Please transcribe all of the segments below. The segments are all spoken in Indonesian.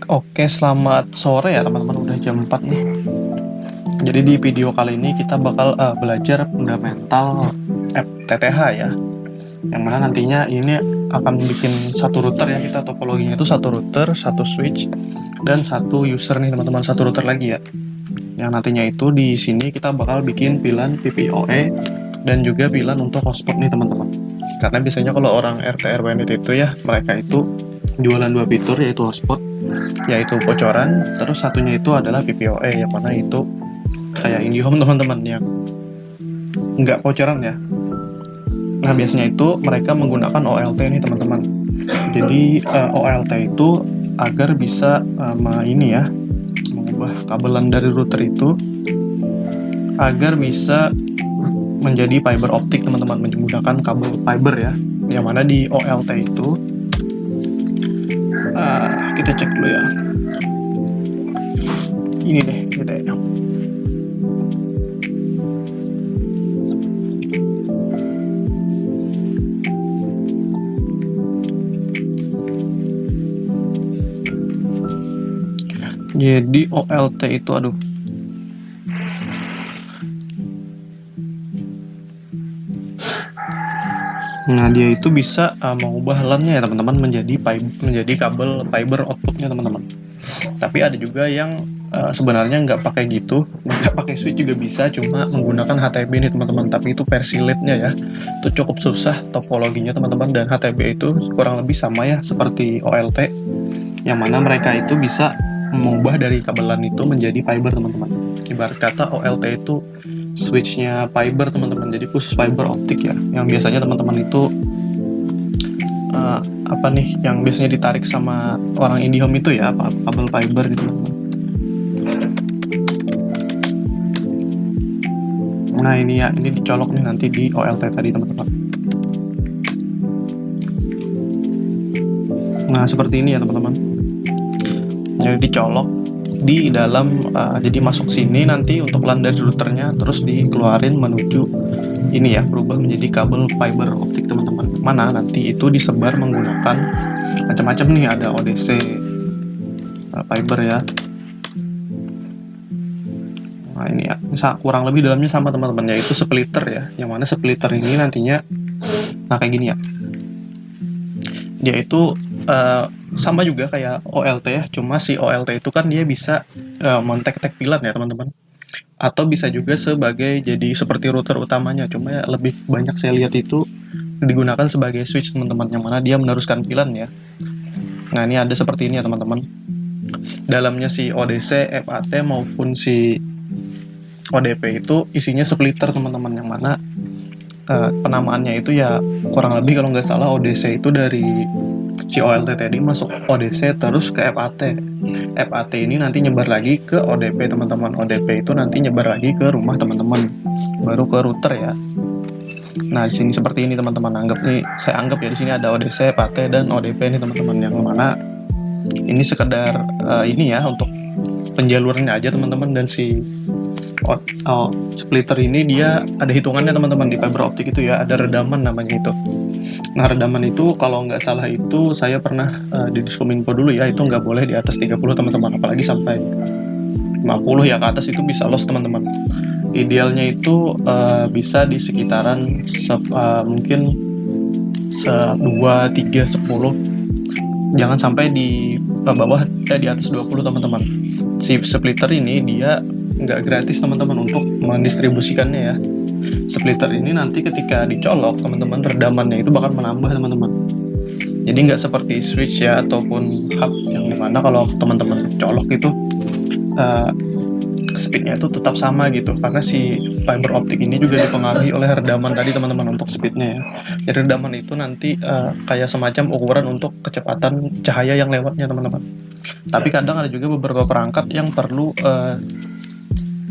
Oke, selamat sore ya teman-teman, udah jam 4 nih. Jadi di video kali ini kita bakal belajar fundamental FTTH ya. Yang mana nantinya ini akan bikin satu router ya, kita topologinya itu satu router, satu switch, dan satu user nih teman-teman, satu router lagi ya. Yang nantinya itu di sini kita bakal bikin VLAN PPOE dan juga VLAN untuk hotspot nih teman-teman. Karena biasanya kalau orang RT RW itu ya, mereka itu jualan dua fitur, yaitu hotspot, yaitu bocoran, terus satunya itu adalah PPOE, yang mana itu kayak IndiHome teman-teman yang nggak bocoran ya. Nah biasanya itu mereka menggunakan OLT nih teman-teman. Jadi OLT itu agar bisa ini ya, mengubah kabelan dari router itu agar bisa menjadi fiber optik teman-teman, menggunakan kabel fiber ya. Yang mana di OLT itu kita cek dulu ya. Ini deh kita ya. Jadi OLT itu nah dia itu bisa mengubah LAN-nya ya teman-teman menjadi kabel fiber outputnya teman-teman. Tapi ada juga yang sebenarnya nggak pakai gitu, nggak pakai switch juga bisa, cuma menggunakan HTB nih teman-teman. Tapi itu versi LED-nya ya, itu cukup susah topologinya teman-teman, dan HTB itu kurang lebih sama ya seperti OLT, yang mana mereka itu bisa mengubah dari kabelan itu menjadi fiber teman-teman. Ibarat kata OLT itu switchnya fiber teman-teman, jadi khusus fiber optik ya, yang biasanya teman-teman itu yang biasanya ditarik sama orang IndiHome itu ya, kabel fiber gitu teman-teman. Nah ini ya, ini dicolok nih nanti di OLT tadi teman-teman. Nah seperti ini ya teman-teman, jadi dicolok di dalam, jadi masuk sini nanti untuk LAN dari routernya, terus dikeluarin menuju ini ya, berubah menjadi kabel fiber optik teman-teman. Mana nanti itu disebar menggunakan macam-macam nih, ada ODC fiber ya. Nah ini ya, kurang lebih dalamnya sama teman-teman, yaitu splitter ya, yang mana splitter ini nantinya nah kayak gini ya, dia itu sama juga kayak OLT ya, cuma si OLT itu kan dia bisa montek-tek VLAN ya teman-teman, atau bisa juga sebagai jadi seperti router utamanya, cuma ya lebih banyak saya lihat itu digunakan sebagai switch teman-teman, yang mana dia meneruskan VLAN ya. Nah ini ada seperti ini ya teman-teman, dalamnya si ODC, FAT maupun si ODP itu isinya splitter teman-teman, yang mana penamaannya itu ya kurang lebih kalau nggak salah ODC itu dari si OLT tadi masuk ODC terus ke FAT. FAT ini nanti nyebar lagi ke ODP teman-teman. ODP itu nanti nyebar lagi ke rumah teman-teman, baru ke router ya. Nah di sini seperti ini teman-teman, saya anggap ya di sini ada ODC, FAT dan ODP nih teman-teman, yang mana ini sekedar ini ya untuk penjalurannya aja teman-teman. Dan si splitter ini dia ada hitungannya teman-teman di fiber optik itu ya, ada redaman namanya itu. Nah redaman itu kalau nggak salah itu saya pernah di Diskominfo dulu ya, itu nggak boleh di atas 30 teman-teman, apalagi sampai 50 ya ke atas itu bisa loss teman-teman. Idealnya itu bisa di sekitaran mungkin 2, 3, 10, jangan sampai di bawah di atas 20 teman-teman. Si splitter ini dia nggak gratis teman-teman untuk mendistribusikannya ya. Splitter ini nanti ketika dicolok teman-teman, redamannya itu bakal menambah teman-teman. Jadi nggak seperti switch ya ataupun hub, yang dimana kalau teman-teman colok itu speednya itu tetap sama gitu, karena si fiber optik ini juga dipengaruhi oleh redaman tadi teman-teman untuk speednya ya. Jadi redaman itu nanti kayak semacam ukuran untuk kecepatan cahaya yang lewatnya teman-teman. Tapi kadang ada juga beberapa perangkat yang perlu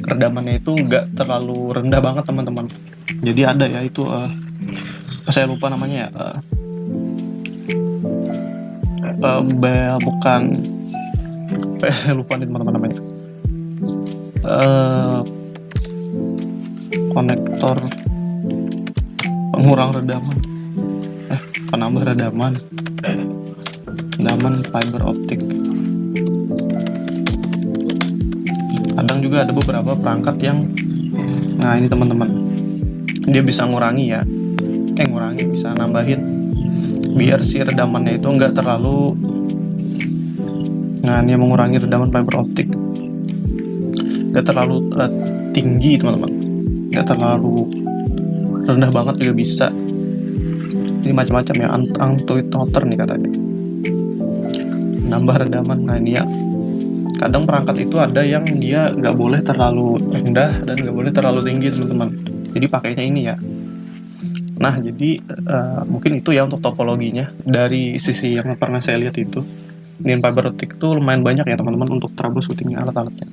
redamannya itu nggak terlalu rendah banget teman-teman. Jadi ada ya itu saya lupa namanya ya, bukan saya lupa nih teman-teman namanya, konektor pengurang redaman, penambah redaman fiber optik. juga ada beberapa perangkat yang, nah ini teman-teman, dia bisa ngurangi ya, bisa nambahin biar si redamannya itu nggak terlalu, nah ini mengurangi redaman fiber optik nggak terlalu tinggi teman-teman, nggak terlalu rendah banget juga bisa. Ini macam-macam ya, Antututor nih katanya, nambah redaman. Nah ini ya, kadang perangkat itu ada yang dia nggak boleh terlalu rendah dan nggak boleh terlalu tinggi teman-teman, jadi pakainya ini ya. Nah jadi mungkin itu ya untuk topologinya. Dari sisi yang pernah saya lihat itu di fiber optik itu lumayan banyak ya teman-teman untuk troubleshooting alat-alatnya.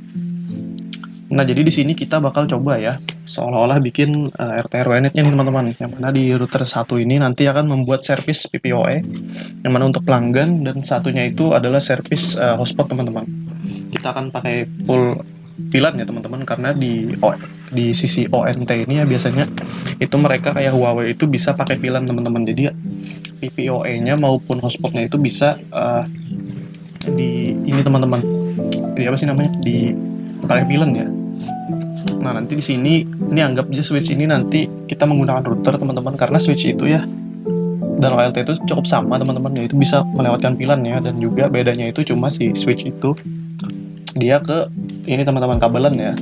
Nah jadi di sini kita bakal coba ya, seolah-olah bikin RT/RW-net-nya nih teman-teman, yang mana di router satu ini nanti akan membuat service PPOE yang mana untuk pelanggan, dan satunya itu adalah service hotspot teman-teman. Kita akan pakai full VLAN ya teman-teman, karena di sisi ONT ini ya biasanya itu mereka kayak Huawei itu bisa pakai VLAN teman-teman, jadi PPOE-nya maupun hotspotnya itu bisa di ini teman-teman, di apa sih namanya, di pakai VLAN ya. Nah nanti di sini ini anggap aja switch ini nanti kita menggunakan router teman-teman, karena switch itu ya dan OLT itu cukup sama teman-teman, yaitu bisa melewatkan VLAN ya, dan juga bedanya itu cuma si switch itu dia ke ini teman-teman kabelan ya.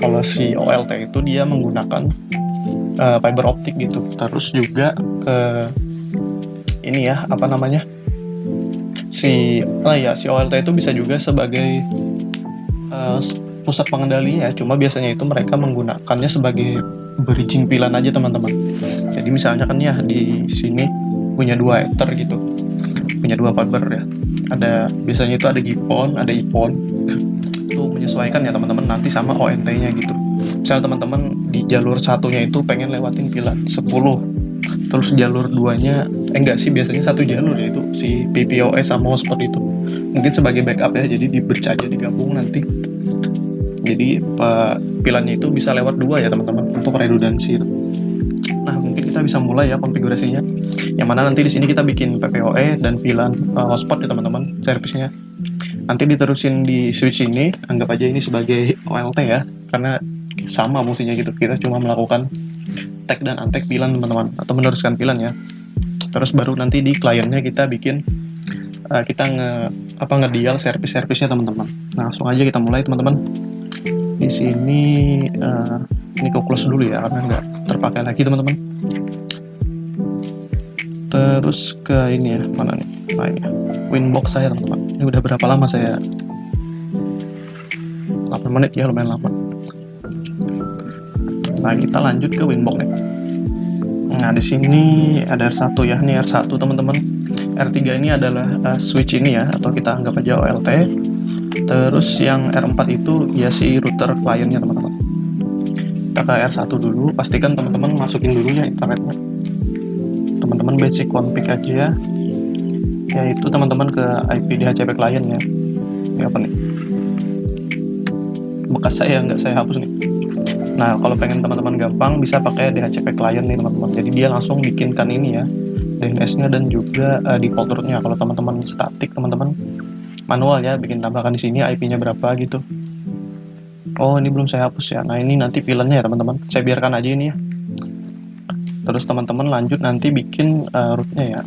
Kalau si OLT itu dia menggunakan fiber optik gitu. Terus juga ini ya apa namanya, si OLT itu bisa juga sebagai pusat pengendali ya, cuma biasanya itu mereka menggunakannya sebagai bridging VLAN aja teman-teman. Jadi misalnya kan ya di sini punya 2 ether gitu, punya 2 fiber ya, ada biasanya itu ada GPON, ada IPON, itu menyesuaikan ya teman-teman nanti sama ONT-nya gitu. Misalnya teman-teman di jalur satunya itu pengen lewatin VLAN 10, terus jalur 2-nya enggak sih, biasanya satu jalur yaitu si PPOE sama hotspot itu mungkin sebagai backup ya, jadi di-bridge aja, digabung nanti. Jadi VLAN-nya itu bisa lewat 2 ya teman-teman untuk redundansi. Nah mungkin kita bisa mulai ya konfigurasinya, yang mana nanti di sini kita bikin PPOE dan VLAN hotspot ya teman-teman, service-nya nanti diterusin di switch ini. Anggap aja ini sebagai OLT ya, karena sama fungsinya gitu, kita cuma melakukan tag dan untag VLAN teman-teman, atau meneruskan VLAN ya. Terus baru nanti di kliennya kita bikin kita ngedial service-service-nya teman-teman. Nah langsung aja kita mulai teman-teman. Di sini ini aku close dulu ya karena nggak terpakai lagi teman-teman. Terus ke ini ya, mana nih? Nah ini Winbox saya teman-teman. Ini udah berapa lama saya? 8 menit ya, lumayan lama. Nah kita lanjut ke Winbox nih. Nah di sini ada R1 ya, ini R1 teman-teman. R3 ini adalah switch ini ya, atau kita anggap aja OLT. Terus yang R4 itu ya si router kliennya teman-teman. Kita ke R1 dulu, pastikan teman-teman masukin dulu ya internetnya. Teman-teman basic config aja ya, yaitu teman-teman ke IP DHCP client ya. Ini apa nih? Bekas saya nggak saya hapus nih. Nah kalau pengen teman-teman gampang bisa pakai DHCP client nih teman-teman. Jadi dia langsung bikinkan ini ya, DNS-nya dan juga default route-nya. Kalau teman-teman statik, teman-teman manual ya, bikin tambahkan di sini IP-nya berapa gitu. Oh ini belum saya hapus ya. Nah ini nanti VLAN-nya ya teman-teman, saya biarkan aja ini ya. Terus teman-teman lanjut nanti bikin route-nya ya.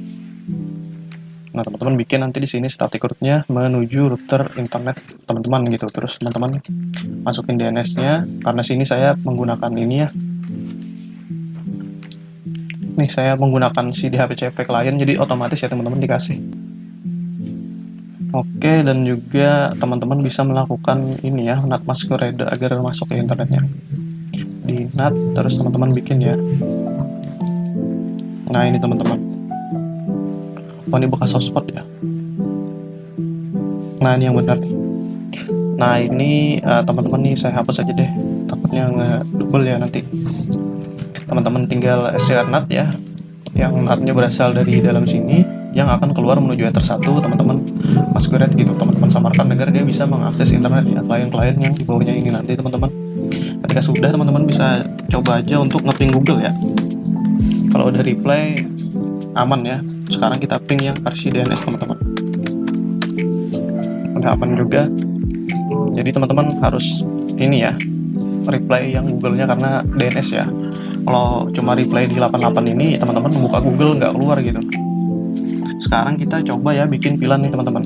Nah teman-teman bikin nanti di sini static route-nya menuju router internet teman-teman gitu. Terus teman-teman masukin DNS-nya, karena sini saya menggunakan ini ya. Nih saya menggunakan si DHCP client, jadi otomatis ya teman-teman dikasih. Oke, dan juga teman-teman bisa melakukan ini ya, NAT masquerade agar masuk ke internetnya. Di NAT, terus teman-teman bikin ya. Nah ini teman-teman. Oh ini bekas hotspot ya. Nah ini yang benar nih. Nah ini teman-teman nih saya hapus aja deh, takutnya nge-double ya nanti. Teman-teman tinggal share NAT ya, yang NAT-nya berasal dari dalam sini, yang akan keluar menuju Ether 1, teman-teman masquerade gitu, teman-teman samarkan agar dia bisa mengakses internet ya, klien-klien yang di bawahnya ini nanti teman-teman. Ketika sudah, teman-teman bisa coba aja untuk nge-ping Google ya. Kalau udah reply aman ya. Sekarang kita ping yang versi DNS teman-teman. Udah aman juga. Jadi teman-teman harus ini ya, reply yang Google-nya karena DNS ya. Kalau cuma reply di 88 ini teman-teman buka Google nggak keluar gitu. Sekarang kita coba ya bikin VLAN nih teman-teman.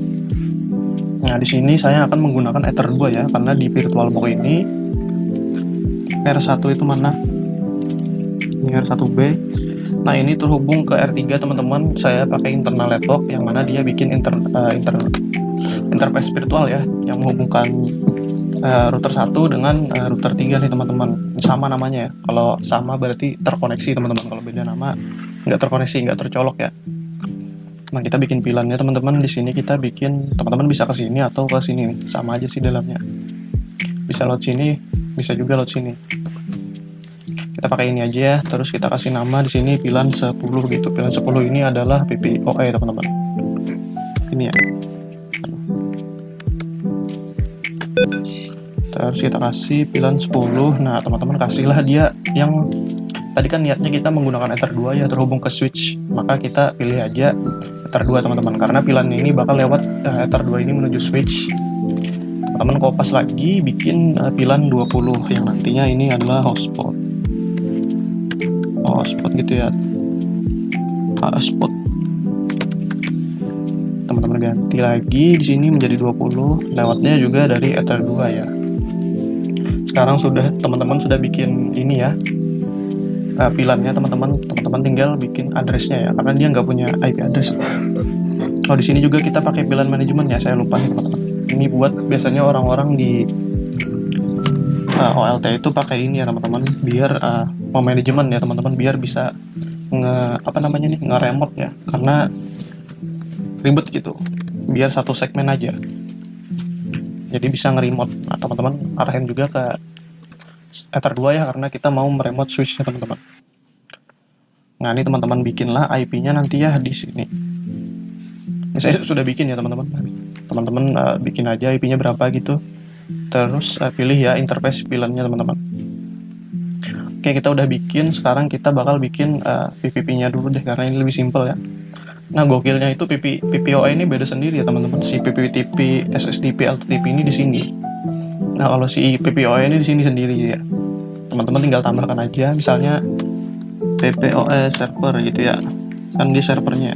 Nah di sini saya akan menggunakan Ether 2 ya, karena di VirtualBox ini R1 itu mana? Ini R1B. Nah ini terhubung ke R3 teman-teman. Saya pakai internal laptop yang mana dia bikin interface virtual ya, yang menghubungkan router 1 dengan router 3 nih teman-teman. Sama namanya ya. Kalau sama berarti terkoneksi teman-teman. Kalau beda nama nggak terkoneksi, nggak tercolok ya. Nah kita bikin VLAN-nya teman-teman. Di sini kita bikin, teman-teman bisa ke sini atau ke sini nih. Sama aja sih dalamnya. Bisa load sini, bisa juga load sini. Kita pakai ini aja ya. Terus kita kasih nama di sini VLAN 10 gitu. VLAN 10 ini adalah PPOE teman-teman. Ini ya. Terus kita kasih VLAN 10. Nah teman-teman kasihlah dia yang tadi kan niatnya kita menggunakan Ether 2 ya, terhubung ke switch, maka kita pilih aja Ether 2 teman-teman, karena VLAN ini bakal lewat Ether 2 ini menuju switch. Teman-teman kopas lagi bikin VLAN 20 yang nantinya ini adalah hotspot gitu ya, hotspot. Teman-teman ganti lagi di sini menjadi 20, lewatnya juga dari Ether 2 ya. Sekarang teman-teman sudah bikin ini ya, VLAN-nya teman-teman tinggal bikin address-nya ya, karena dia nggak punya IP address. Oh di sini juga kita pakai VLAN manajemen ya, saya lupa nih teman-teman. Ini buat biasanya orang-orang di OLT itu pakai ini ya teman-teman, biar manajemen ya teman-teman, biar bisa nge-remote ya, karena ribet gitu, biar satu segmen aja, jadi bisa nge-remote. Nah teman-teman arahin juga ke Ether 2 ya, karena kita mau meremote switch-nya teman-teman. Nah ini teman-teman bikinlah IP-nya nanti ya di sini. Ini saya sudah bikin ya teman-teman. Teman-teman bikin aja IP-nya berapa gitu. Terus pilih ya interface VLAN-nya teman-teman. Oke kita udah bikin. Sekarang kita bakal bikin PPP-nya dulu deh, karena ini lebih simple ya. Nah gokilnya itu PPOE ini beda sendiri ya teman-teman. Si PPTP, SSTP, LTTP ini di sini. Nah kalau si PPOE ini di sini sendiri ya. Teman-teman tinggal tambahkan aja, misalnya PPOE server gitu ya, kan di servernya.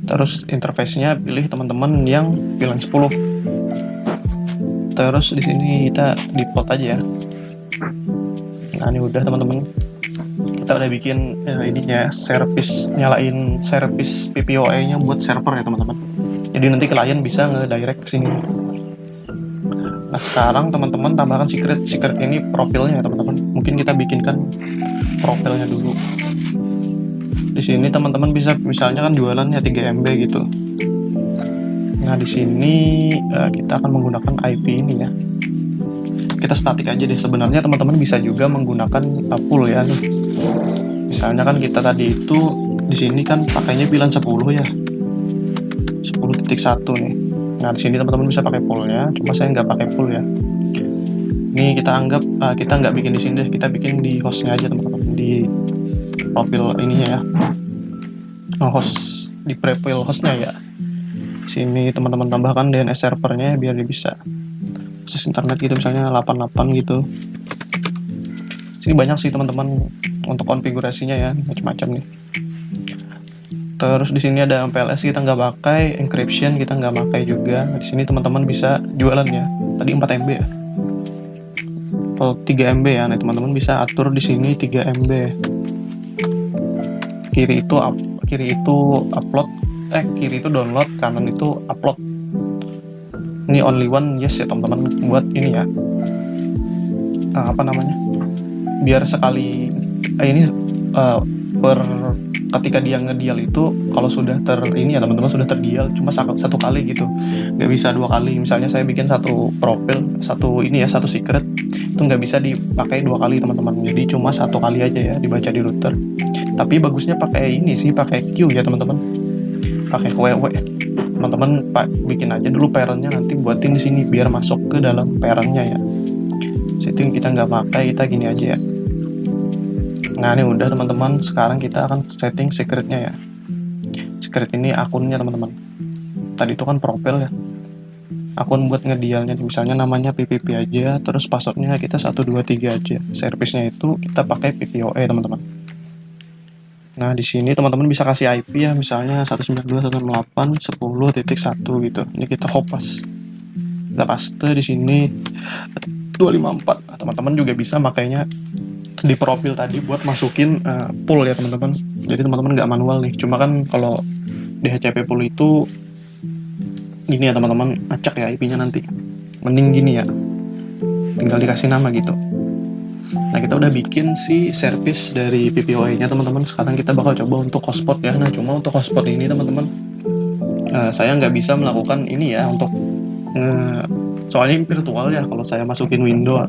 Terus interface-nya pilih teman-teman yang VLAN 10. Terus di sini kita default aja ya. Nah ini udah teman-teman. Kita udah bikin ininya service, nyalain service PPOE-nya buat server ya teman-teman. Jadi nanti klien bisa nge-direct ke sini. Nah sekarang teman-teman tambahkan secret ini profilnya ya teman-teman. Mungkin kita bikinkan profilnya dulu. Di sini teman-teman bisa misalnya kan jualannya 3 MB gitu. Nah di sini kita akan menggunakan IP ini ya. Kita statik aja deh. Sebenarnya teman-teman bisa juga menggunakan pool ya nih. Misalnya kan kita tadi itu di sini kan pakainya VLAN 10 ya. 10.1 nih. Nah di sini teman-teman bisa pakai poolnya, cuma saya nggak pakai pool ya. Ini kita anggap kita nggak bikin di sini deh, kita bikin di hostnya aja teman-teman, di profil ininya ya. Host di profil hostnya ya. Sini teman-teman tambahkan DNS servernya biar dia bisa akses internet gitu, misalnya 88 gitu. Sini banyak sih teman-teman untuk konfigurasinya ya, macam-macam nih. Terus di sini ada MPLS kita nggak pakai, encryption kita nggak pakai juga. Di sini teman-teman bisa jualan ya. Tadi 4 MB ya. Kalau 3 MB ya, nah teman-teman bisa atur di sini 3 MB. Kiri itu upload, kiri itu download, kanan itu upload. Ini only one yes ya teman-teman, buat ini ya. Biar sekali ini ketika dia ngedial itu, kalau sudah ini ya teman-teman, sudah terdial cuma satu kali gitu, nggak bisa 2 kali. Misalnya saya bikin satu profil, satu secret itu nggak bisa dipakai 2 kali teman-teman, jadi cuma 1 kali aja ya dibaca di router. Tapi bagusnya pakai ini sih, pakai Q ya teman-teman, pakai WW. Teman-teman bikin aja dulu parentnya, nanti buatin di sini biar masuk ke dalam parentnya ya. Setting kita nggak pakai, kita gini aja ya. Nah ini udah teman-teman, sekarang kita akan setting secretnya ya. Secret ini akunnya teman-teman. Tadi itu kan profil ya. akun buat ngedialnya, misalnya namanya PPP aja, terus passwordnya kita 123 aja. Servisnya itu kita pakai PPOE teman-teman. Nah di sini teman-teman bisa kasih IP ya, misalnya 192.168.10.1 gitu. Ini kita kopas, kita paste di sini 254. Nah, teman-teman juga bisa makanya di profil tadi buat masukin pool ya teman-teman. Jadi teman-teman nggak manual nih. Cuma kan kalau DHCP pool itu gini ya teman-teman, acak ya IP-nya nanti. Mending gini ya, tinggal dikasih nama gitu. Nah kita udah bikin si service dari PPOE-nya teman-teman. Sekarang kita bakal coba untuk hotspot ya. Nah cuma untuk hotspot ini teman-teman, saya nggak bisa melakukan ini ya untuk soalnya ini virtual ya. Kalau saya masukin window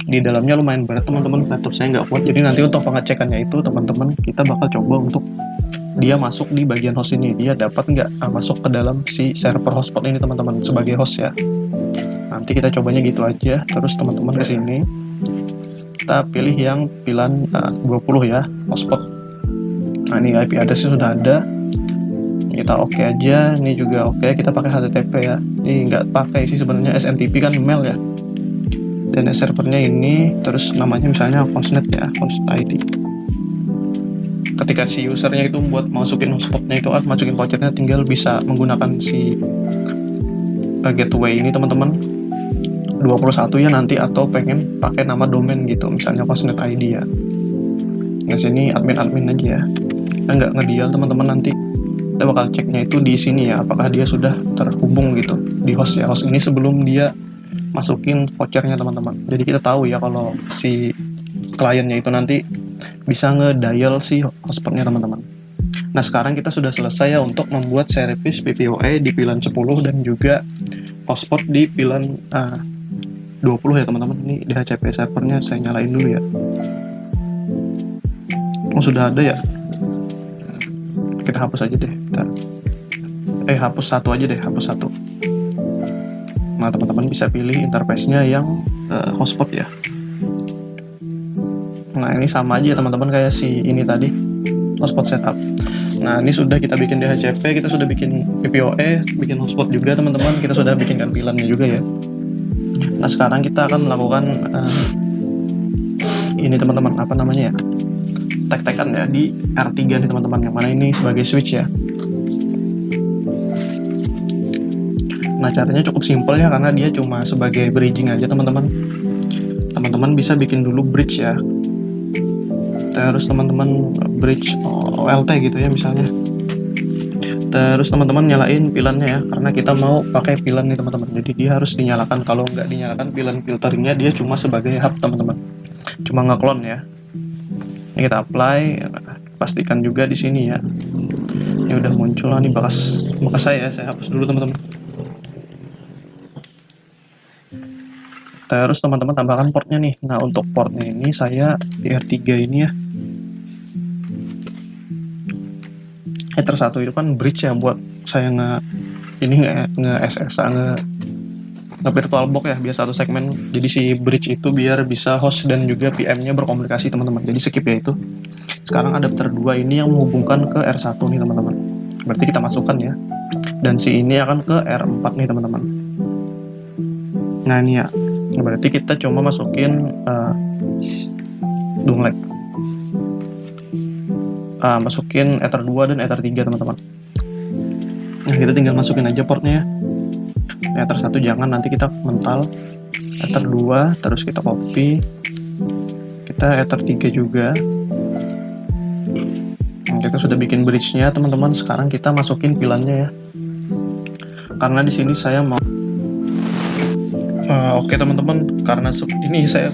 di dalamnya lumayan berat teman-teman, laptop saya nggak kuat. Jadi nanti untuk pengecekannya itu teman-teman, kita bakal coba untuk dia masuk di bagian host ini, dia dapat nggak masuk ke dalam si server hotspot ini teman-teman sebagai host ya. Nanti kita cobanya gitu aja. Terus teman-teman ke sini, kita pilih yang pilihan 20 ya, hotspot. Nah ini IP address-nya sudah ada, kita oke aja. Ini juga oke, kita pakai HTTP ya. Ini nggak pakai sih sebenarnya, SMTP kan email ya. Dan servernya ini, terus namanya misalnya Consnet ya, Consnet ID. Ketika si usernya itu buat masukin hotspotnya itu, masukin vouchernya, tinggal bisa menggunakan si gateway ini teman-teman 21 ya nanti, atau pengen pakai nama domain gitu, misalnya Consnet ID ya. Di sini admin aja ya. Kita nggak ngedial teman-teman, nanti kita bakal ceknya itu di sini ya, apakah dia sudah terhubung gitu di host ya. Host ini sebelum dia masukin vouchernya teman-teman. Jadi kita tahu ya kalau si kliennya itu nanti bisa ngedial si hotspotnya teman-teman. Nah sekarang kita sudah selesai ya untuk membuat service PPOE di pilihan 10 dan juga hotspot di pilihan 20 ya teman-teman. Ini DHCP servernya saya nyalain dulu ya. Oh sudah ada ya. Kita hapus aja deh. Hapus satu aja deh, hapus satu. Nah teman-teman bisa pilih interface-nya yang hotspot ya. Nah ini sama aja teman-teman kayak si ini tadi, hotspot setup. Nah ini sudah kita bikin DHCP, kita sudah bikin PPOE, bikin hotspot juga teman-teman, kita sudah bikinkan VLAN-nya juga ya. Nah sekarang kita akan melakukan ini teman-teman, apa namanya ya, tag-tagan ya di R3 nih teman-teman, yang mana ini sebagai switch ya. Nah caranya cukup simpel ya, karena dia cuma sebagai bridging aja teman-teman. Teman-teman bisa bikin dulu bridge ya, terus teman-teman bridge OLT gitu ya misalnya. Terus teman-teman nyalain VLAN-nya ya, karena kita mau pakai VLAN nih teman-teman, jadi dia harus dinyalakan. Kalau nggak dinyalakan VLAN filteringnya, dia cuma sebagai hub teman-teman, cuma nge-clone ya. Ini kita apply, pastikan juga di sini ya. Ini udah muncul lah nih bekas saya hapus dulu teman-teman. Terus teman-teman tambahkan portnya nih. Nah untuk portnya ini saya di R3 ini ya, Ether 1 itu kan bridge ya, buat saya nge-SSA nge-virtual box ya, biar satu segmen. Jadi si bridge itu biar bisa host dan juga PM-nya berkomunikasi teman-teman. Jadi skip ya itu. Sekarang adapter 2 ini yang menghubungkan ke R1 nih teman-teman. Berarti kita masukkan ya. Dan si ini akan ke R4 nih teman-teman. Nah ini ya, berarti kita cuma masukin donglab, masukin Ether 2 dan Ether 3 teman-teman. Nah kita tinggal masukin aja portnya ya. Ether 1 jangan, nanti kita mental. Ether 2 terus kita copy, kita Ether 3 juga. Nah, kita sudah bikin bridge-nya teman-teman. Sekarang kita masukin VLAN-nya ya, karena di sini saya mau oke teman-teman, karena ini saya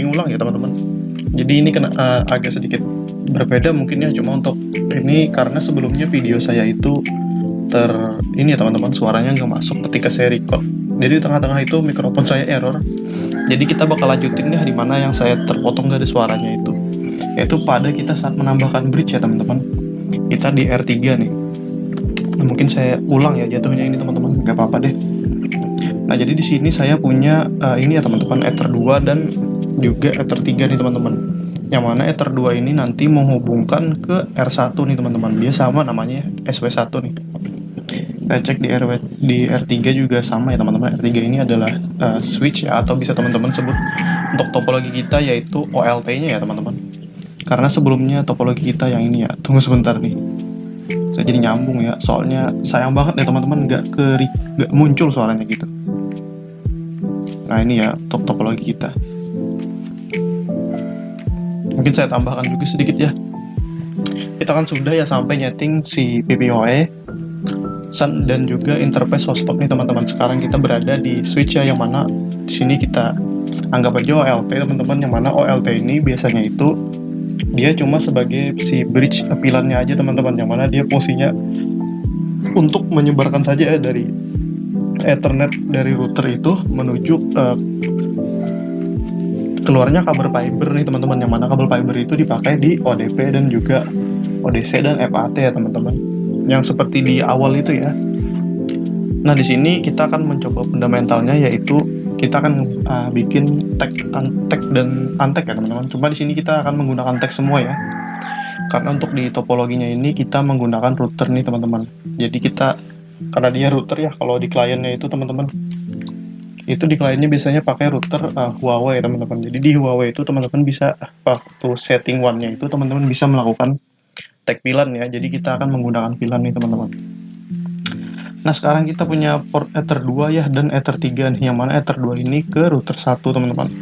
ulang ya teman-teman. Jadi ini kena agak sedikit berbeda mungkin ya, cuma untuk ini karena sebelumnya video saya itu ini ya teman-teman, suaranya nggak masuk ketika saya record. Jadi di tengah-tengah itu mikrofon saya error. Jadi kita bakal lanjutin ya di mana yang saya terpotong dari suaranya itu, yaitu pada kita saat menambahkan bridge ya teman-teman. Kita di R3 nih. Nah, mungkin saya ulang ya jatuhnya ini teman-teman, nggak apa-apa deh. Nah jadi di sini saya punya ini ya teman-teman, Ether 2 dan juga Ether 3 nih teman-teman. Yang mana Ether 2 ini nanti menghubungkan ke R1 nih teman-teman. Dia sama namanya SW1 nih. Kita cek di R3 juga sama ya teman-teman. R3 ini adalah switch ya, atau bisa teman-teman sebut untuk topologi kita yaitu OLT-nya ya teman-teman. Karena sebelumnya topologi kita yang ini ya. Tunggu sebentar nih. Saya jadi nyambung ya. Soalnya sayang banget ya teman-teman nggak muncul suaranya gitu. Nah ini ya topologi kita. Mungkin saya tambahkan juga sedikit ya. Kita kan sudah ya sampai nyeting si PPoE dan juga interface hotspot nih teman-teman. Sekarang kita berada di switch ya, yang mana di sini kita anggap aja OLT teman-teman, yang mana OLT ini biasanya itu dia cuma sebagai si bridge pilannya aja teman-teman, yang mana dia fungsinya untuk menyebarkan saja ya dari Ethernet dari router itu menuju keluarnya kabel fiber nih teman-teman, yang mana kabel fiber itu dipakai di ODP dan juga ODC dan FAT ya teman-teman, yang seperti di awal itu ya. Nah di sini kita akan mencoba fundamentalnya, yaitu kita akan bikin tag dan untag ya teman-teman. Cuma di sini kita akan menggunakan tag semua ya, karena untuk di topologinya ini kita menggunakan router nih teman-teman. Jadi kita, karena dia router ya, kalau di kliennya itu teman-teman, itu di kliennya biasanya pakai router Huawei teman-teman. Jadi di Huawei itu teman-teman bisa waktu setting one-nya itu teman-teman bisa melakukan tag VLAN ya. Jadi kita akan menggunakan VLAN nih teman-teman. Nah sekarang kita punya port Ether 2 ya dan Ether 3 nih, yang mana Ether 2 ini ke router 1 teman-teman.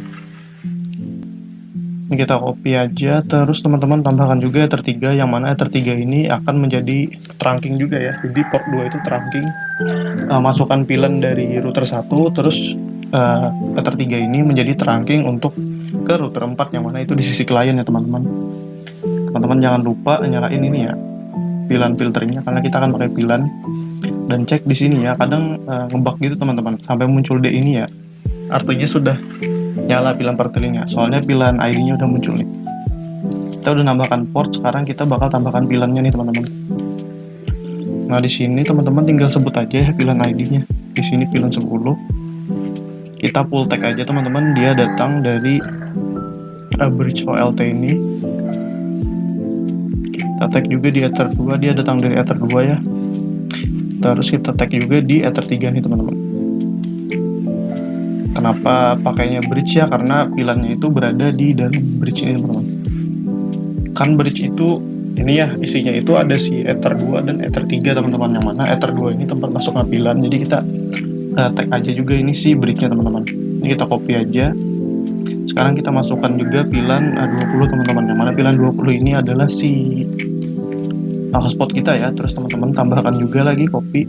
Ini kita copy aja, terus teman-teman tambahkan juga Ether 3, yang mana Ether 3 ini akan menjadi trunking juga ya. Jadi port 2 itu trunking, masukkan VLAN dari router 1, terus Ether 3 ini menjadi trunking untuk ke router 4, yang mana itu di sisi klien ya teman-teman. Teman-teman jangan lupa nyalain ini ya, VLAN filternya, karena kita akan pakai VLAN. Dan cek di sini ya, kadang ngebug gitu teman-teman, sampai muncul D ini ya, artinya sudah nyala VLAN partilingnya, soalnya VLAN ID-nya udah muncul nih. Kita udah nambahkan port, sekarang kita bakal tambahkan VLAN-nya nih teman-teman. Nah di sini teman-teman tinggal sebut aja ya VLAN ID-nya. Di sini VLAN 10. Kita full tag aja teman-teman, dia datang dari bridge OLT ini. Kita tag juga di Ether 2, dia datang dari Ether 2 ya. Terus kita tag juga di Ether 3 nih teman-teman. Kenapa pakainya bridge ya? Karena VLAN-nya itu berada di dalam bridge ini teman-teman. Kan bridge itu ini ya, isinya itu ada si Ether 2 dan Ether 3 teman-teman, yang mana Ether 2 ini tempat masuknya VLAN. Jadi kita tag aja juga ini si bridge-nya teman-teman. Ini kita copy aja. Sekarang kita masukkan juga VLAN 20 teman-teman, yang mana VLAN 20 ini adalah si hotspot kita ya. Terus teman-teman tambahkan juga lagi copy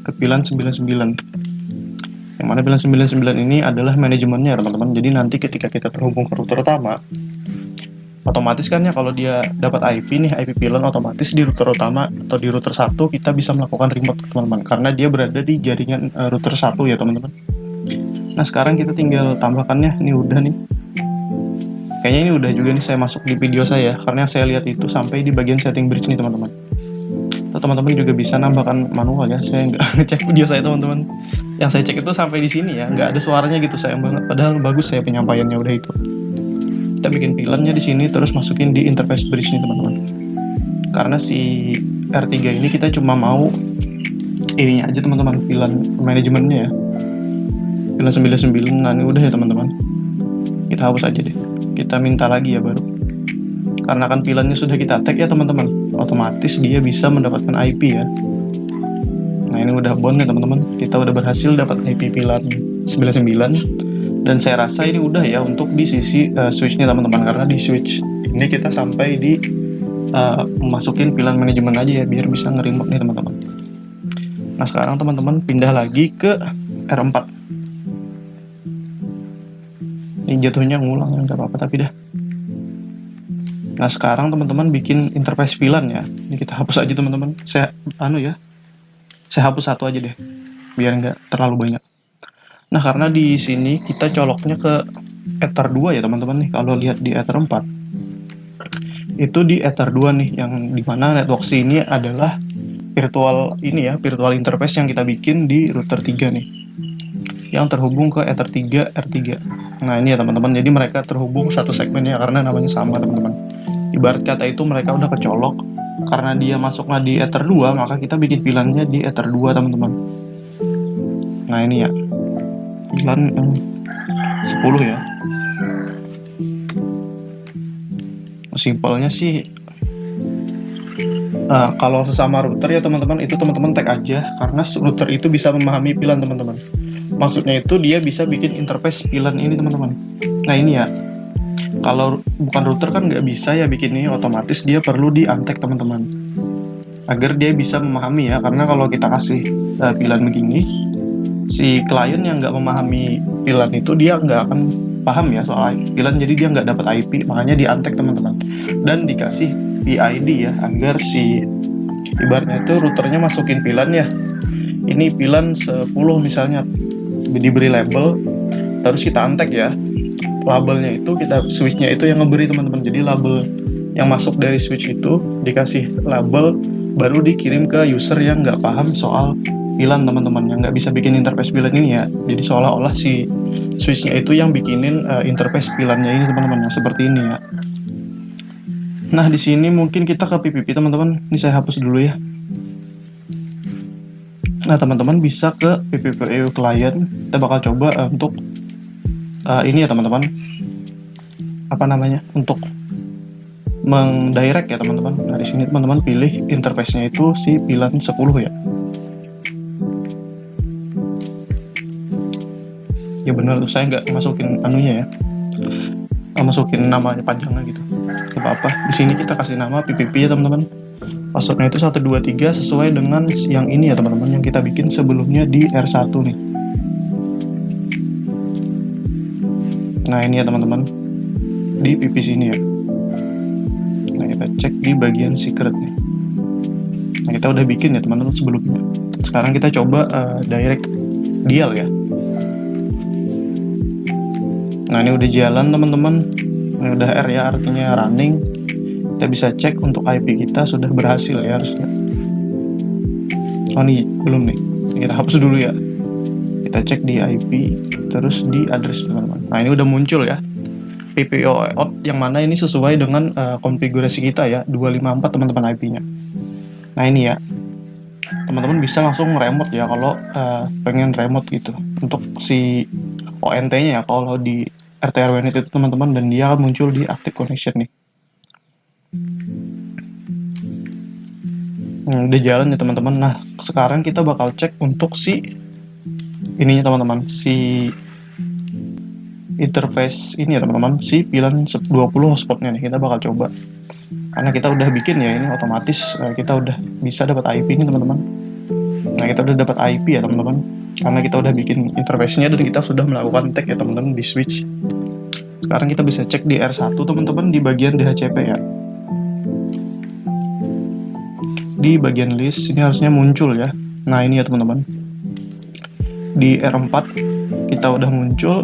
ke VLAN 99, yang mana VLAN 99 ini adalah manajemennya teman-teman. Jadi nanti ketika kita terhubung ke router utama, otomatis kan ya, kalau dia dapat IP nih, IP VLAN, otomatis di router utama atau di router 1 kita bisa melakukan remote teman-teman, karena dia berada di jaringan router 1 ya teman-teman. Nah sekarang kita tinggal tambahkannya. Ini udah nih, kayaknya ini udah juga nih saya masuk di video saya, karena yang saya lihat itu sampai di bagian setting bridge nih teman-teman. Teman-teman juga bisa nambahkan manual ya, saya nggak ngecek video saya teman-teman. Yang saya cek itu sampai di sini ya, nggak ada suaranya gitu, sayang banget, padahal bagus saya penyampaiannya udah itu. Kita bikin VLAN-nya di sini, terus masukin di interface bridge nih teman-teman. Karena si R3 ini kita cuma mau ininya aja teman-teman, VLAN manajemennya ya, VLAN 99. Nah ini udah ya teman-teman, kita hapus aja deh, kita minta lagi ya baru. Karena kan VLAN-nya sudah kita tag ya teman-teman, otomatis dia bisa mendapatkan IP ya. Nah ini udah bond ya teman-teman, kita udah berhasil dapat IP VLAN 99. Dan saya rasa ini udah ya untuk di sisi switch-nya teman-teman, karena di switch ini kita sampai di masukin VLAN manajemen aja ya, biar bisa nge-remote nih teman-teman. Nah sekarang teman-teman pindah lagi ke R4. Ini jatuhnya ngulang ya, nggak apa-apa tapi dah. Nah sekarang teman-teman bikin interface VLAN ya. Ini kita hapus aja teman-teman. Saya hapus satu aja deh, biar nggak terlalu banyak. Nah karena di sini kita coloknya ke Ether 2 ya teman-teman nih. Kalau lihat di Ether 4, itu di Ether 2 nih, yang dimana network ini adalah virtual ini ya, virtual interface yang kita bikin di router 3 nih, yang terhubung ke Ether 3 R3. Nah ini ya teman-teman, jadi mereka terhubung satu segmen ya, karena namanya sama teman-teman. Ibarat kata itu mereka udah kecolok karena dia masuknya di Ether 2, maka kita bikin VLAN-nya di Ether 2 teman-teman. Nah ini ya, VLAN yang 10 ya. Simpelnya sih kalau sesama router ya teman-teman, itu teman-teman tag aja, karena router itu bisa memahami VLAN teman-teman. Maksudnya itu dia bisa bikin interface VLAN ini teman-teman. Nah ini ya, kalau bukan router kan nggak bisa ya bikin ini, otomatis dia perlu di untack teman-teman, agar dia bisa memahami ya. Karena kalau kita kasih VLAN begini, si klien yang nggak memahami VLAN itu dia nggak akan paham ya soal VLAN, jadi dia nggak dapat IP, makanya di untack teman-teman, dan dikasih PID ya, agar si ibaratnya itu routernya masukin VLAN ya, ini VLAN 10 misalnya, diberi label, terus kita untack ya, labelnya itu kita switchnya itu yang ngeberi teman-teman. Jadi label yang masuk dari switch itu dikasih label, baru dikirim ke user yang nggak paham soal VLAN teman-teman, yang nggak bisa bikin interface VLAN ini ya. Jadi seolah-olah si switchnya itu yang bikinin interface VLAN-nya ini teman-teman, yang seperti ini ya. Nah di sini mungkin kita ke PPP teman-teman. Ini saya hapus dulu ya. Nah teman-teman bisa ke PPPU client. Kita bakal coba untuk ini ya teman-teman, apa namanya, untuk mengdirect ya teman-teman. Nah di sini teman-teman pilih interface-nya itu si VLAN 10 ya. Ya benar, saya nggak masukin anunya ya, masukin namanya panjangnya gitu. Gak apa-apa. Di sini kita kasih nama PPP ya teman-teman. Passwordnya itu 123 sesuai dengan yang ini ya teman-teman, yang kita bikin sebelumnya di R1 nih. Nah ini ya teman-teman, di PP sini ya. Nah kita cek di bagian secret nih. Nah kita udah bikin ya teman-teman sebelumnya. Sekarang kita coba direct dial ya. Nah ini udah jalan teman-teman, ini udah R ya, artinya running. Kita bisa cek untuk IP kita sudah berhasil ya harusnya. Oh nih belum nih, kita hapus dulu ya. Kita cek di IP, terus di address teman-teman. Nah ini udah muncul ya, PPO out yang mana ini sesuai dengan konfigurasi kita ya, 254 teman-teman IP-nya. Nah ini ya, teman-teman bisa langsung remote ya kalau pengen remote gitu untuk si ONT-nya ya, kalau di RT/RW itu teman-teman, dan dia akan muncul di active connection nih. Udah jalan ya teman-teman. Nah sekarang kita bakal cek untuk si ininya teman-teman, si interface ini ya teman-teman, si VLAN 20 hotspotnya nih. Kita bakal coba, karena kita udah bikin ya, ini otomatis kita udah bisa dapat IP nih teman-teman. Nah kita udah dapat IP ya teman-teman, karena kita udah bikin interface-nya dan kita sudah melakukan tag ya teman-teman di switch. Sekarang kita bisa cek di R1 teman-teman, di bagian DHCP ya. Di bagian list ini harusnya muncul ya. Nah ini ya teman-teman, di R4 kita udah muncul.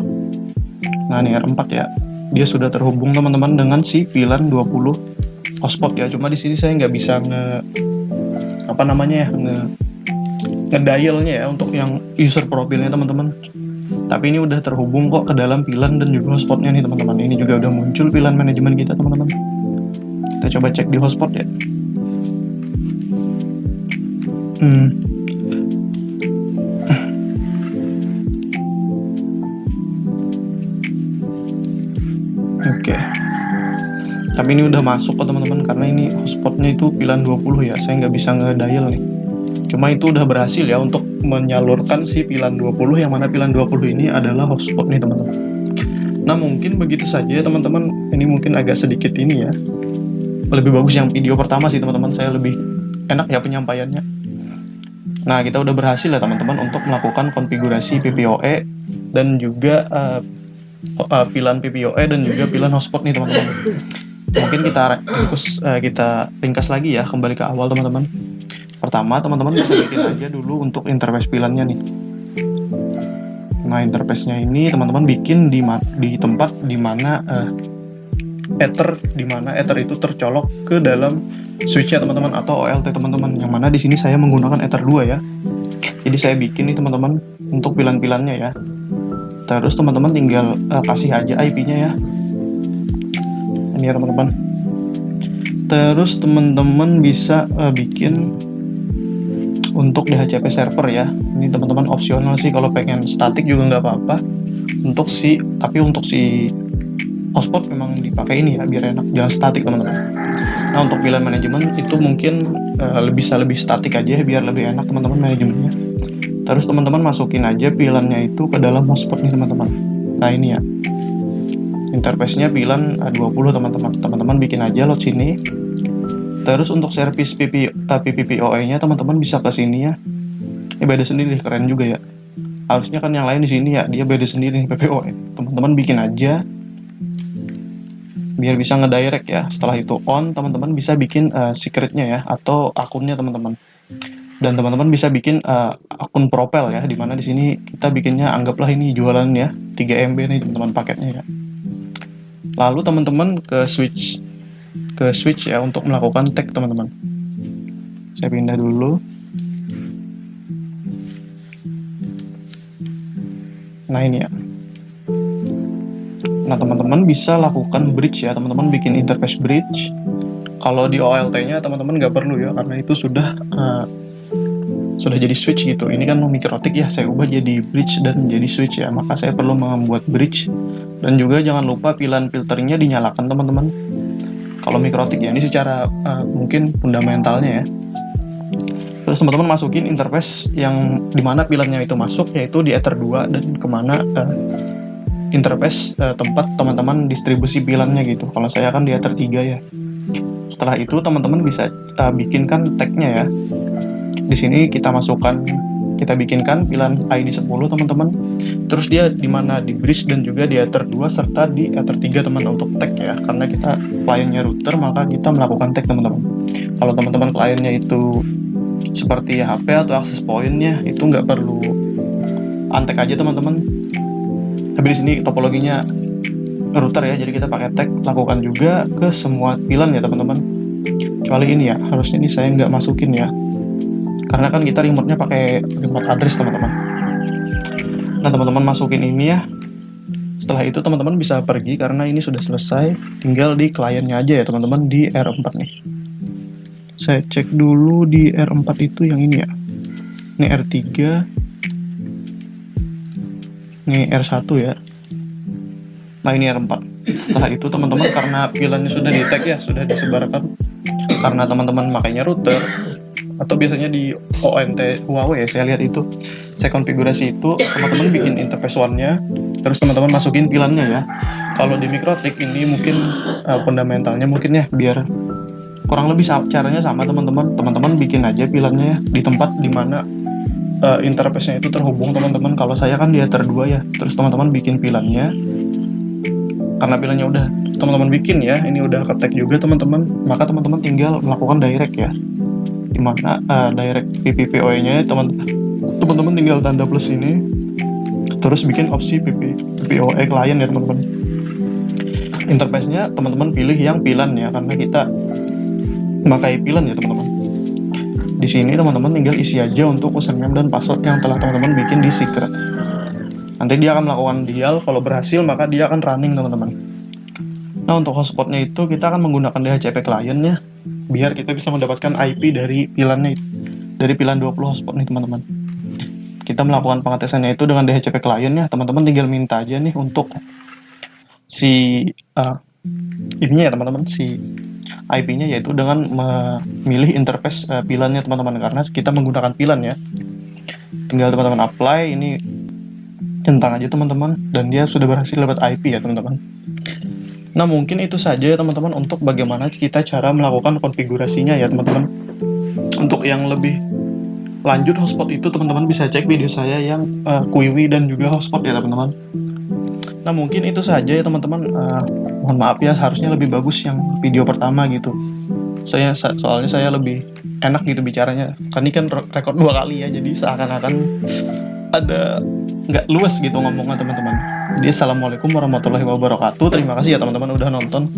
Nah ini R4 ya, dia sudah terhubung teman-teman dengan si VLAN 20 hotspot ya. Cuma di sini saya nggak bisa ngedialnya ya untuk yang user profilnya teman-teman. Tapi ini udah terhubung kok ke dalam VLAN dan juga hotspotnya nih teman-teman. Ini juga udah muncul VLAN manajemen kita teman-teman. Kita coba cek di hotspot ya. Oke. Tapi ini udah masuk kok teman-teman, karena ini hotspotnya itu VLAN 20 ya. Saya nggak bisa ngedial nih. Cuma itu udah berhasil ya untuk menyalurkan si VLAN 20, yang mana VLAN 20 ini adalah hotspot nih teman-teman. Nah mungkin begitu saja ya teman-teman. Ini mungkin agak sedikit ini ya, lebih bagus yang video pertama sih teman-teman, saya lebih enak ya penyampaiannya. Nah kita udah berhasil ya teman-teman untuk melakukan konfigurasi PPOE dan juga VLAN PPOE dan juga VLAN hotspot nih teman-teman. Mungkin kita ringkas lagi ya, kembali ke awal teman-teman. Pertama teman-teman bisa bikin aja dulu untuk interface VLAN-nya nih. Nah interface-nya ini teman-teman bikin di tempat dimana ether itu tercolok ke dalam switch-nya teman-teman, atau OLT teman-teman, yang mana di sini saya menggunakan Ether 2 ya. Jadi saya bikin nih teman-teman untuk VLAN-VLAN-nya ya. Terus teman-teman tinggal kasih aja IP-nya ya. Ini ya teman-teman. Terus teman-teman bisa bikin untuk DHCP server ya. Ini teman-teman opsional sih, kalau pengen statik juga nggak apa-apa. Tapi untuk si hotspot memang dipakai ini ya, biar enak, jangan statik teman-teman. Nah, untuk VLAN manajemen itu mungkin bisa lebih statik aja biar lebih enak teman-teman manajemennya. Terus teman-teman masukin aja VLAN-nya itu ke dalam hotspot nih teman-teman. Nah, ini ya. Interface-nya VLAN 20 teman-teman. Teman-teman bikin aja load sini. Terus untuk service PPPoE-nya teman-teman bisa ke sini ya. Ini beda sendiri, keren juga ya. Harusnya kan yang lain di sini ya, dia beda sendiri nih PPOE. Teman-teman bikin aja biar bisa ngedirect ya. Setelah itu on, teman-teman bisa bikin secretnya ya, atau akunnya teman-teman. Dan teman-teman bisa bikin akun profile ya, dimana di sini kita bikinnya, anggaplah ini jualan ya, 3 MB nih teman-teman paketnya ya. Lalu teman-teman ke switch ya untuk melakukan tag teman-teman. Saya pindah dulu. Nah, ini ya. Nah, teman-teman bisa lakukan bridge ya, teman-teman bikin interface bridge. Kalau di OLT-nya teman-teman nggak perlu ya, karena itu sudah jadi switch gitu. Ini kan mikrotik ya, saya ubah jadi bridge dan jadi switch ya, maka saya perlu membuat bridge. Dan juga jangan lupa VLAN filternya dinyalakan teman-teman. Kalau mikrotik ya, ini secara mungkin fundamentalnya ya. Terus teman-teman masukin interface yang dimana VLAN-nya itu masuk, yaitu di Ether 2 dan kemana interface tempat teman-teman distribusi VLAN-nya gitu. Kalau saya kan di Ether 3 ya. Setelah itu teman-teman bisa bikinkan tag-nya ya. Di sini kita bikinkan VLAN ID 10 teman-teman. Terus dia dimana di bridge dan juga di Ether 2 serta di Ether 3 teman untuk tag ya. Karena kita kliennya router, maka kita melakukan tag teman-teman. Kalau teman-teman kliennya itu seperti HP atau access point-nya, itu nggak perlu untek aja teman-teman. Tapi di sini topologinya router ya, jadi kita pakai tag, lakukan juga ke semua VLAN ya teman-teman. Kecuali ini ya, harusnya ini saya nggak masukin ya, karena kan kita remote-nya pakai remote address teman-teman. Nah, teman-teman masukin ini ya. Setelah itu teman-teman bisa pergi karena ini sudah selesai, tinggal di kliennya aja ya teman-teman, di R4 nih. Saya cek dulu di R4 itu yang ini ya. Ini R3, ini R1 ya. Nah, ini R4. Setelah itu teman-teman, karena VLAN-nya sudah di tag ya, sudah disebarkan. Karena teman-teman makainya router atau biasanya di ONT Huawei ya, saya lihat itu. Saya konfigurasi itu, teman-teman bikin interface one-nya, terus teman-teman masukin VLAN-nya ya. Kalau di mikrotik ini mungkin fundamentalnya mungkin ya, biar kurang lebih caranya sama teman-teman. Teman-teman bikin aja VLAN-nya di tempat dimana interface-nya itu terhubung teman-teman. Kalau saya kan di Ether 2 ya, terus teman-teman bikin VLAN-nya. Karena VLAN-nya udah teman-teman bikin ya, ini udah ke-tag juga teman-teman, maka teman-teman tinggal melakukan direct ya, dimana direct PPPoE-nya teman-teman tinggal tanda plus ini, terus bikin opsi PPPoE client ya teman-teman. Interface-nya teman-teman pilih yang VLAN ya, karena kita memakai VLAN ya teman-teman. Di sini teman-teman tinggal isi aja untuk username dan password yang telah teman-teman bikin di secret. Nanti dia akan melakukan dial, kalau berhasil maka dia akan running teman-teman. Nah, untuk hotspotnya itu kita akan menggunakan DHCP client ya, biar kita bisa mendapatkan IP dari VLAN-nya, dari VLAN 20 hotspot nih teman-teman. Kita melakukan pengetesannya itu dengan DHCP client ya, teman-teman tinggal minta aja nih untuk si ini ya teman-teman, si IP-nya, yaitu dengan memilih interface VLAN-nya teman-teman, karena kita menggunakan VLAN ya. Tinggal teman-teman apply, ini centang aja teman-teman, dan dia sudah berhasil dapat IP ya teman-teman. Nah, mungkin itu saja ya teman-teman untuk bagaimana kita cara melakukan konfigurasinya ya teman-teman. Untuk yang lebih lanjut hotspot itu teman-teman bisa cek video saya yang QIWI dan juga hotspot ya teman-teman. Nah, mungkin itu saja ya teman-teman. Mohon maaf ya, seharusnya lebih bagus yang video pertama gitu. Soalnya saya lebih enak gitu bicaranya. Kan ini kan rekor 2 kali ya, jadi seakan-akan ada nggak luas gitu ngomongnya teman-teman. Jadi assalamualaikum warahmatullahi wabarakatuh. Terima kasih ya teman-teman udah nonton.